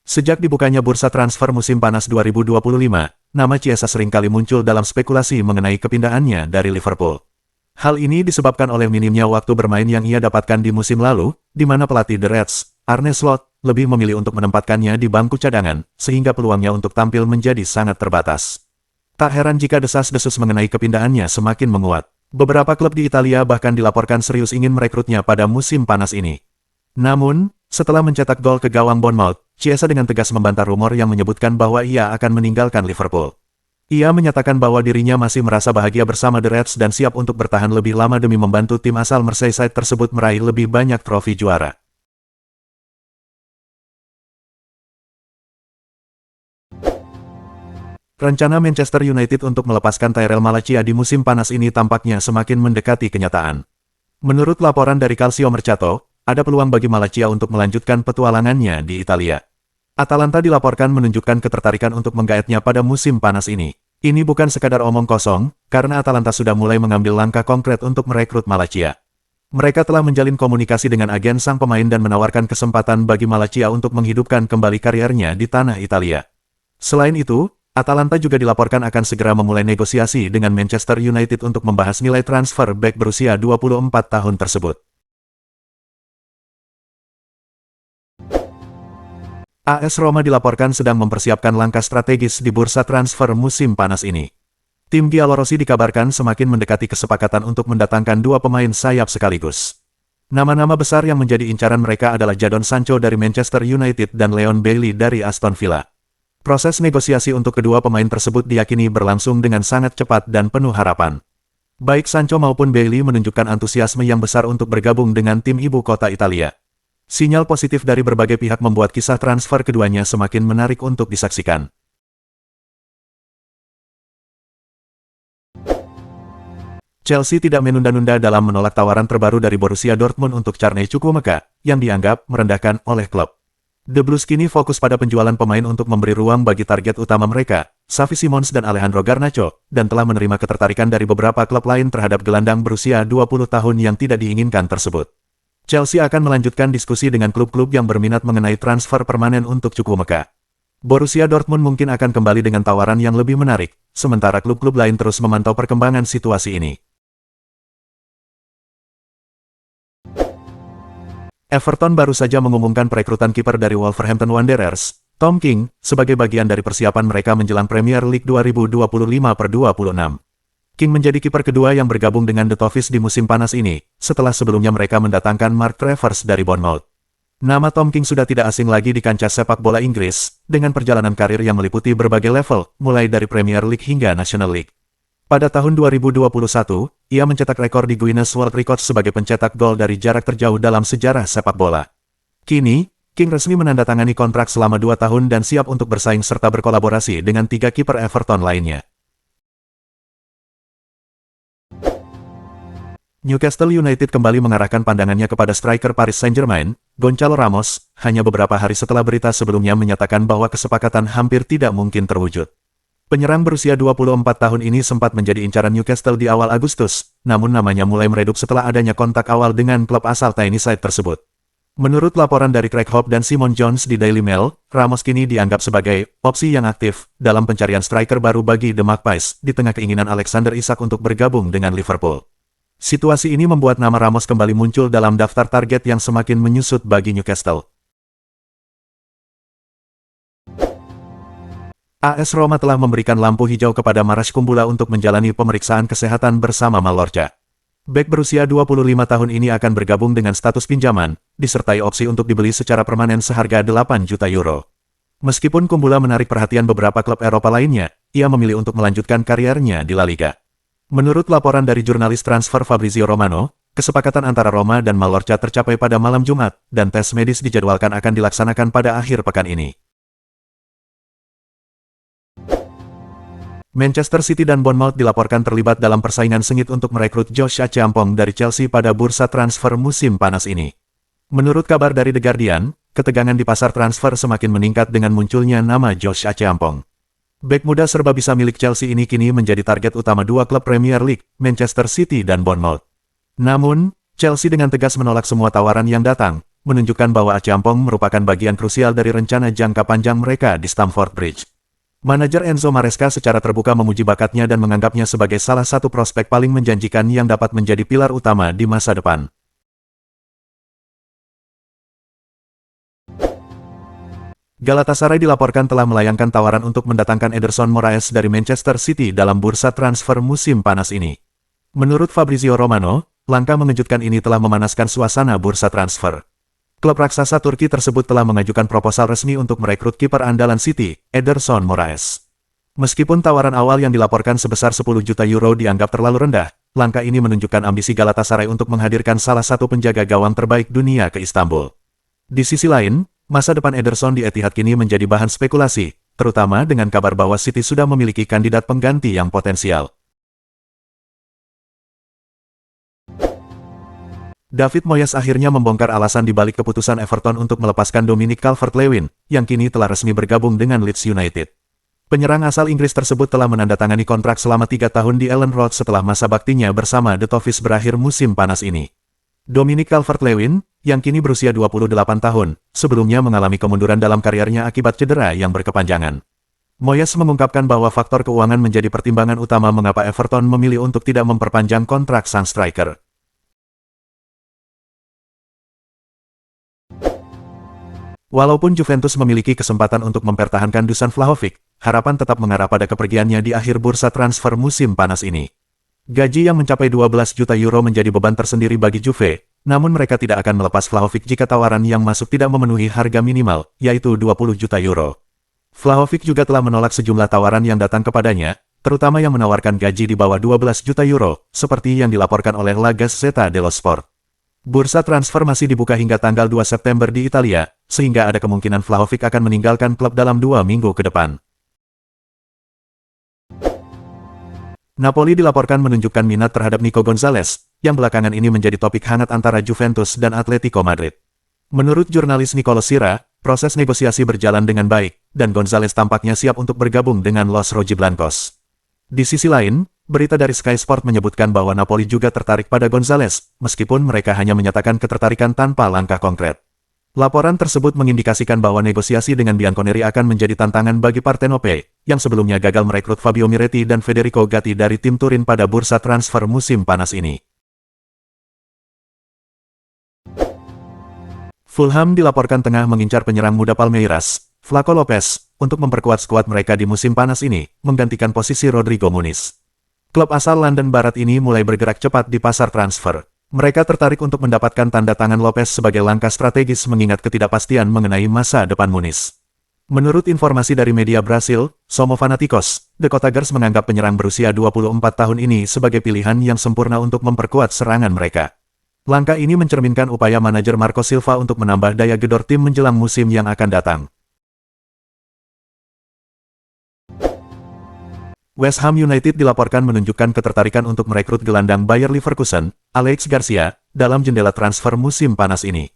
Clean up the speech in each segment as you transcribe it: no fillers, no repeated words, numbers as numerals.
Sejak dibukanya bursa transfer musim panas 2025, nama Chiesa seringkali muncul dalam spekulasi mengenai kepindahannya dari Liverpool. Hal ini disebabkan oleh minimnya waktu bermain yang ia dapatkan di musim lalu, di mana pelatih The Reds, Arne Slot, lebih memilih untuk menempatkannya di bangku cadangan, sehingga peluangnya untuk tampil menjadi sangat terbatas. Tak heran jika desas-desus mengenai kepindahannya semakin menguat. Beberapa klub di Italia bahkan dilaporkan serius ingin merekrutnya pada musim panas ini. Namun, setelah mencetak gol ke gawang Bournemouth, Chiesa dengan tegas membantah rumor yang menyebutkan bahwa ia akan meninggalkan Liverpool. Ia menyatakan bahwa dirinya masih merasa bahagia bersama The Reds dan siap untuk bertahan lebih lama demi membantu tim asal Merseyside tersebut meraih lebih banyak trofi juara. Rencana Manchester United untuk melepaskan Tyrell Malacia di musim panas ini tampaknya semakin mendekati kenyataan. Menurut laporan dari Calcio Mercato, ada peluang bagi Malacia untuk melanjutkan petualangannya di Italia. Atalanta dilaporkan menunjukkan ketertarikan untuk menggaetnya pada musim panas ini. Ini bukan sekadar omong kosong, karena Atalanta sudah mulai mengambil langkah konkret untuk merekrut Malacia. Mereka telah menjalin komunikasi dengan agen sang pemain dan menawarkan kesempatan bagi Malacia untuk menghidupkan kembali kariernya di tanah Italia. Selain itu, Atalanta juga dilaporkan akan segera memulai negosiasi dengan Manchester United untuk membahas nilai transfer bek berusia 24 tahun tersebut. AS Roma dilaporkan sedang mempersiapkan langkah strategis di bursa transfer musim panas ini. Tim Giallorossi dikabarkan semakin mendekati kesepakatan untuk mendatangkan dua pemain sayap sekaligus. Nama-nama besar yang menjadi incaran mereka adalah Jadon Sancho dari Manchester United dan Leon Bailey dari Aston Villa. Proses negosiasi untuk kedua pemain tersebut diyakini berlangsung dengan sangat cepat dan penuh harapan. Baik Sancho maupun Bailey menunjukkan antusiasme yang besar untuk bergabung dengan tim ibu kota Italia. Sinyal positif dari berbagai pihak membuat kisah transfer keduanya semakin menarik untuk disaksikan. Chelsea tidak menunda-nunda dalam menolak tawaran terbaru dari Borussia Dortmund untuk Carney Chukwuemeka, yang dianggap merendahkan oleh klub. The Blues kini fokus pada penjualan pemain untuk memberi ruang bagi target utama mereka, Xavi Simons dan Alejandro Garnacho, dan telah menerima ketertarikan dari beberapa klub lain terhadap gelandang berusia 20 tahun yang tidak diinginkan tersebut. Chelsea akan melanjutkan diskusi dengan klub-klub yang berminat mengenai transfer permanen untuk Chukwuemeka. Borussia Dortmund mungkin akan kembali dengan tawaran yang lebih menarik, sementara klub-klub lain terus memantau perkembangan situasi ini. Everton baru saja mengumumkan perekrutan kiper dari Wolverhampton Wanderers, Tom King, sebagai bagian dari persiapan mereka menjelang Premier League 2025/26. King menjadi kiper kedua yang bergabung dengan The Toffees di musim panas ini, setelah sebelumnya mereka mendatangkan Mark Travers dari Bournemouth. Nama Tom King sudah tidak asing lagi di kancah sepak bola Inggris, dengan perjalanan karir yang meliputi berbagai level, mulai dari Premier League hingga National League. Pada tahun 2021, ia mencetak rekor di Guinness World Records sebagai pencetak gol dari jarak terjauh dalam sejarah sepak bola. Kini, King resmi menandatangani kontrak selama 2 tahun dan siap untuk bersaing serta berkolaborasi dengan 3 kiper Everton lainnya. Newcastle United kembali mengarahkan pandangannya kepada striker Paris Saint-Germain, Gonçalo Ramos, hanya beberapa hari setelah berita sebelumnya menyatakan bahwa kesepakatan hampir tidak mungkin terwujud. Penyerang berusia 24 tahun ini sempat menjadi incaran Newcastle di awal Agustus, namun namanya mulai meredup setelah adanya kontak awal dengan klub asal Tyneside tersebut. Menurut laporan dari Craig Hope dan Simon Jones di Daily Mail, Ramos kini dianggap sebagai opsi yang aktif dalam pencarian striker baru bagi The Magpies, di tengah keinginan Alexander Isak untuk bergabung dengan Liverpool. Situasi ini membuat nama Ramos kembali muncul dalam daftar target yang semakin menyusut bagi Newcastle. AS Roma telah memberikan lampu hijau kepada Marash Kumbula untuk menjalani pemeriksaan kesehatan bersama Mallorca. Bek berusia 25 tahun ini akan bergabung dengan status pinjaman, disertai opsi untuk dibeli secara permanen seharga 8 juta euro. Meskipun Kumbula menarik perhatian beberapa klub Eropa lainnya, ia memilih untuk melanjutkan kariernya di La Liga. Menurut laporan dari jurnalis transfer Fabrizio Romano, kesepakatan antara Roma dan Mallorca tercapai pada malam Jumat, dan tes medis dijadwalkan akan dilaksanakan pada akhir pekan ini. Manchester City dan Bournemouth dilaporkan terlibat dalam persaingan sengit untuk merekrut Josh Achampong dari Chelsea pada bursa transfer musim panas ini. Menurut kabar dari The Guardian, ketegangan di pasar transfer semakin meningkat dengan munculnya nama Josh Achampong. Bek muda serba bisa milik Chelsea ini kini menjadi target utama 2 klub Premier League, Manchester City dan Bournemouth. Namun, Chelsea dengan tegas menolak semua tawaran yang datang, menunjukkan bahwa Acheampong merupakan bagian krusial dari rencana jangka panjang mereka di Stamford Bridge. Manajer Enzo Maresca secara terbuka memuji bakatnya dan menganggapnya sebagai salah satu prospek paling menjanjikan yang dapat menjadi pilar utama di masa depan. Galatasaray dilaporkan telah melayangkan tawaran untuk mendatangkan Ederson Moraes dari Manchester City dalam bursa transfer musim panas ini. Menurut Fabrizio Romano, langkah mengejutkan ini telah memanaskan suasana bursa transfer. Klub raksasa Turki tersebut telah mengajukan proposal resmi untuk merekrut kiper andalan City, Ederson Moraes. Meskipun tawaran awal yang dilaporkan sebesar 10 juta euro dianggap terlalu rendah, langkah ini menunjukkan ambisi Galatasaray untuk menghadirkan salah satu penjaga gawang terbaik dunia ke Istanbul. Di sisi lain, masa depan Ederson di Etihad kini menjadi bahan spekulasi, terutama dengan kabar bahwa City sudah memiliki kandidat pengganti yang potensial. David Moyes akhirnya membongkar alasan di balik keputusan Everton untuk melepaskan Dominic Calvert-Lewin, yang kini telah resmi bergabung dengan Leeds United. Penyerang asal Inggris tersebut telah menandatangani kontrak selama 3 tahun di Elland Road setelah masa baktinya bersama The Toffees berakhir musim panas ini. Dominic Calvert-Lewin, yang kini berusia 28 tahun, sebelumnya mengalami kemunduran dalam karirnya akibat cedera yang berkepanjangan. Moyes mengungkapkan bahwa faktor keuangan menjadi pertimbangan utama mengapa Everton memilih untuk tidak memperpanjang kontrak sang striker. Walaupun Juventus memiliki kesempatan untuk mempertahankan Dusan Vlahovic, harapan tetap mengarah pada kepergiannya di akhir bursa transfer musim panas ini. Gaji yang mencapai 12 juta euro menjadi beban tersendiri bagi Juve, namun mereka tidak akan melepas Vlahovic jika tawaran yang masuk tidak memenuhi harga minimal, yaitu 20 juta euro. Vlahovic juga telah menolak sejumlah tawaran yang datang kepadanya, terutama yang menawarkan gaji di bawah 12 juta euro, seperti yang dilaporkan oleh La Gazzetta dello Sport. Bursa transfer masih dibuka hingga tanggal 2 September di Italia, sehingga ada kemungkinan Vlahovic akan meninggalkan klub dalam 2 minggu ke depan. Napoli dilaporkan menunjukkan minat terhadap Nico Gonzalez, yang belakangan ini menjadi topik hangat antara Juventus dan Atletico Madrid. Menurut jurnalis Nicolo Sira, proses negosiasi berjalan dengan baik, dan Gonzalez tampaknya siap untuk bergabung dengan Los Rojiblancos. Di sisi lain, berita dari Sky Sport menyebutkan bahwa Napoli juga tertarik pada Gonzalez, meskipun mereka hanya menyatakan ketertarikan tanpa langkah konkret. Laporan tersebut mengindikasikan bahwa negosiasi dengan Bianconeri akan menjadi tantangan bagi Partenope, yang sebelumnya gagal merekrut Fabio Miretti dan Federico Gatti dari tim Turin pada bursa transfer musim panas ini. Fulham dilaporkan tengah mengincar penyerang muda Palmeiras, Flaco Lopez, untuk memperkuat skuad mereka di musim panas ini, menggantikan posisi Rodrigo Muniz. Klub asal London Barat ini mulai bergerak cepat di pasar transfer. Mereka tertarik untuk mendapatkan tanda tangan Lopez sebagai langkah strategis mengingat ketidakpastian mengenai masa depan Muniz. Menurut informasi dari media Brasil, Somo Fanaticos, The Cottagers menganggap penyerang berusia 24 tahun ini sebagai pilihan yang sempurna untuk memperkuat serangan mereka. Langkah ini mencerminkan upaya manajer Marco Silva untuk menambah daya gedor tim menjelang musim yang akan datang. West Ham United dilaporkan menunjukkan ketertarikan untuk merekrut gelandang Bayer Leverkusen, Alex Garcia, dalam jendela transfer musim panas ini.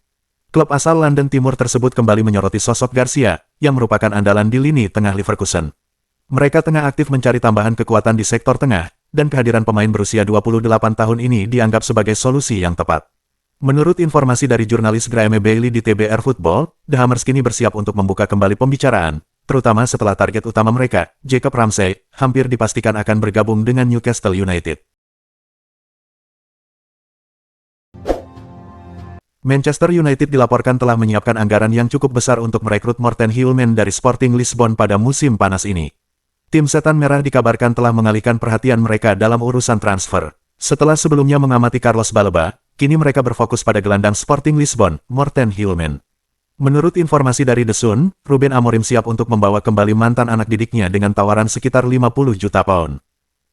Klub asal London Timur tersebut kembali menyoroti sosok Garcia, yang merupakan andalan di lini tengah Leverkusen. Mereka tengah aktif mencari tambahan kekuatan di sektor tengah, dan kehadiran pemain berusia 28 tahun ini dianggap sebagai solusi yang tepat. Menurut informasi dari jurnalis Graeme Bailey di TBR Football, The Hammers kini bersiap untuk membuka kembali pembicaraan, terutama setelah target utama mereka, Jacob Ramsey, hampir dipastikan akan bergabung dengan Newcastle United. Manchester United dilaporkan telah menyiapkan anggaran yang cukup besar untuk merekrut Morten Heilman dari Sporting Lisbon pada musim panas ini. Tim Setan Merah dikabarkan telah mengalihkan perhatian mereka dalam urusan transfer. Setelah sebelumnya mengamati Carlos Baleba, kini mereka berfokus pada gelandang Sporting Lisbon, Morten Heilman. Menurut informasi dari The Sun, Ruben Amorim siap untuk membawa kembali mantan anak didiknya dengan tawaran sekitar 50 juta pound.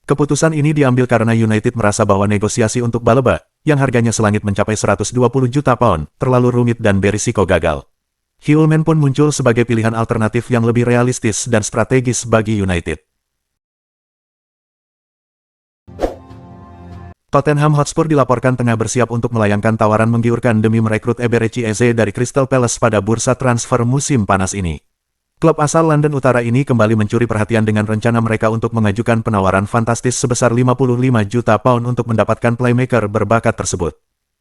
Keputusan ini diambil karena United merasa bahwa negosiasi untuk Baleba, yang harganya selangit mencapai 120 juta pound, terlalu rumit dan berisiko gagal. Heilman pun muncul sebagai pilihan alternatif yang lebih realistis dan strategis bagi United. Tottenham Hotspur dilaporkan tengah bersiap untuk melayangkan tawaran menggiurkan demi merekrut Eberechi Eze dari Crystal Palace pada bursa transfer musim panas ini. Klub asal London Utara ini kembali mencuri perhatian dengan rencana mereka untuk mengajukan penawaran fantastis sebesar 55 juta pound untuk mendapatkan playmaker berbakat tersebut.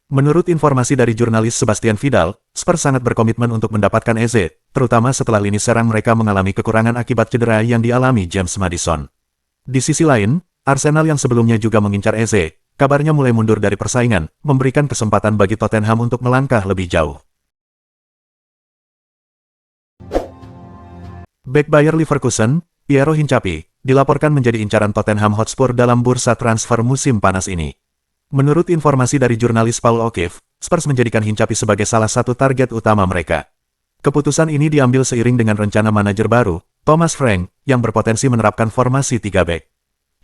Menurut informasi dari jurnalis Sebastian Vidal, Spurs sangat berkomitmen untuk mendapatkan Eze, terutama setelah lini serang mereka mengalami kekurangan akibat cedera yang dialami James Maddison. Di sisi lain, Arsenal yang sebelumnya juga mengincar Eze, kabarnya mulai mundur dari persaingan, memberikan kesempatan bagi Tottenham untuk melangkah lebih jauh. Bek Bayer Leverkusen, Piero Hincapi, dilaporkan menjadi incaran Tottenham Hotspur dalam bursa transfer musim panas ini. Menurut informasi dari jurnalis Paul O'Keefe, Spurs menjadikan Hincapi sebagai salah satu target utama mereka. Keputusan ini diambil seiring dengan rencana manajer baru, Thomas Frank, yang berpotensi menerapkan formasi 3 bek.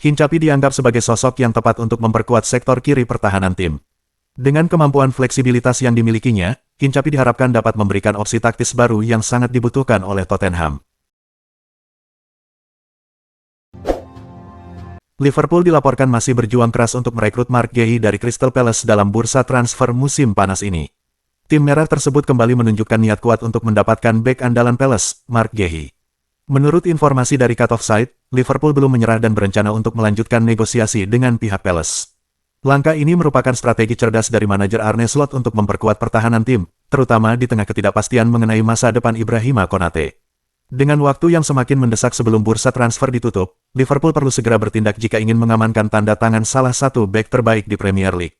Hincapi dianggap sebagai sosok yang tepat untuk memperkuat sektor kiri pertahanan tim. Dengan kemampuan fleksibilitas yang dimilikinya, Hincapi diharapkan dapat memberikan opsi taktis baru yang sangat dibutuhkan oleh Tottenham. Liverpool dilaporkan masih berjuang keras untuk merekrut Mark Guehi dari Crystal Palace dalam bursa transfer musim panas ini. Tim merah tersebut kembali menunjukkan niat kuat untuk mendapatkan bek andalan Palace, Mark Guehi. Menurut informasi dari Cut Offside, Liverpool belum menyerah dan berencana untuk melanjutkan negosiasi dengan pihak Palace. Langkah ini merupakan strategi cerdas dari manajer Arne Slot untuk memperkuat pertahanan tim, terutama di tengah ketidakpastian mengenai masa depan Ibrahima Konate. Dengan waktu yang semakin mendesak sebelum bursa transfer ditutup, Liverpool perlu segera bertindak jika ingin mengamankan tanda tangan salah satu bek terbaik di Premier League.